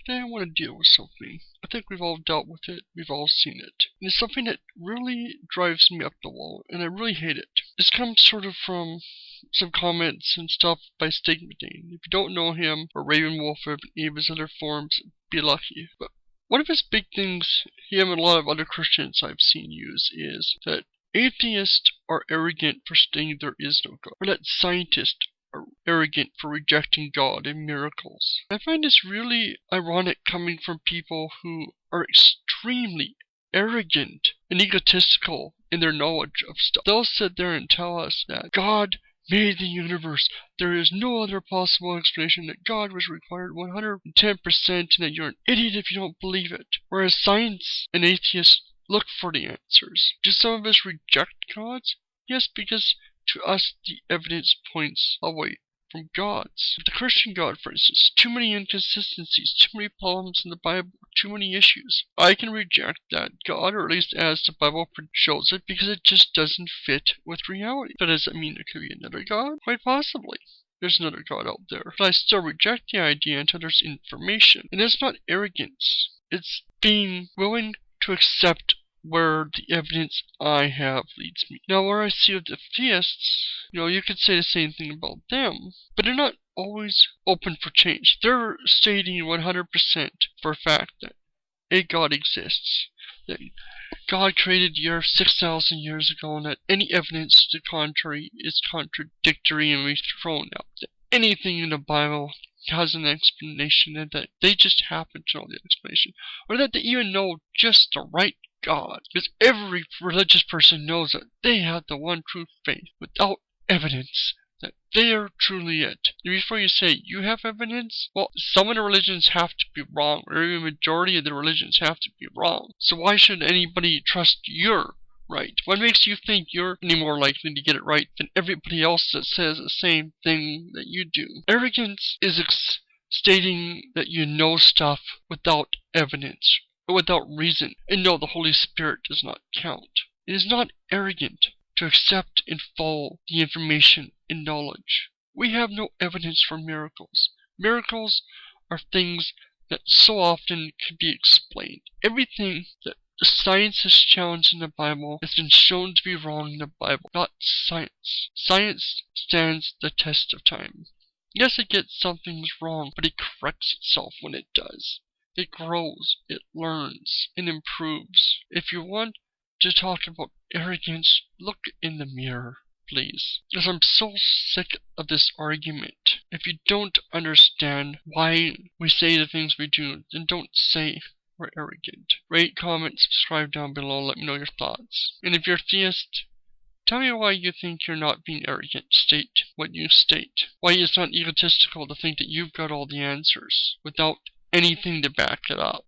Today I want to deal with something. I think we've all dealt with it, we've all seen it. And it's something that really drives me up the wall, and I really hate it. This comes sort of from some comments and stuff by Stigmatine. If you don't know him, or Ravenwolf or any of his other forms, be lucky. But one of his big things, him and a lot of other Christians I've seen use, is that atheists are arrogant for saying there is no God, or that scientists are arrogant for rejecting God and miracles. I find this really ironic coming from people who are extremely arrogant and egotistical in their knowledge of stuff. They'll sit there and tell us that God made the universe. There is no other possible explanation, that God was required 110%, and that you're an idiot if you don't believe it. Whereas science and atheists look for the answers. Do some of us reject gods? Yes, because to us the evidence points away from gods. The Christian God, for instance, too many inconsistencies, too many problems in the Bible, too many issues. I can reject that God, or at least as the Bible shows it, because it just doesn't fit with reality. But does that mean there could be another God? Quite possibly. There's another God out there. But I still reject the idea until there's information. And it's not arrogance. It's being willing to accept where the evidence I have leads me. Now, where I see with the theists, you could say the same thing about them, but they're not always open for change. They're stating 100% for a fact that a God exists, that God created the earth 6,000 years ago, and that any evidence to the contrary is contradictory and be thrown out. That anything in the Bible has an explanation, and that they just happen to know the explanation, or that they even know just the right God, because every religious person knows that they have the one true faith without evidence that they are truly it. And before you say you have evidence, well, some of the religions have to be wrong, or even the majority of the religions have to be wrong. So why should anybody trust you're right? What makes you think you're any more likely to get it right than everybody else that says the same thing that you do? Arrogance is stating that you know stuff without evidence, or without reason, and no, the Holy Spirit does not count. It is not arrogant to accept in full the information and knowledge. We have no evidence for miracles. Miracles are things that so often can be explained. Everything that the science has challenged in the Bible has been shown to be wrong in the Bible, not science. Science stands the test of time. Yes, it gets some things wrong, but it corrects itself when it does. It grows, it learns, and improves. If you want to talk about arrogance, look in the mirror, please. Because I'm so sick of this argument. If you don't understand why we say the things we do, then don't say we're arrogant. Rate, comment, subscribe down below, let me know your thoughts. And if you're a theist, tell me why you think you're not being arrogant. State what you state. Why it's not egotistical to think that you've got all the answers without anything to back it up.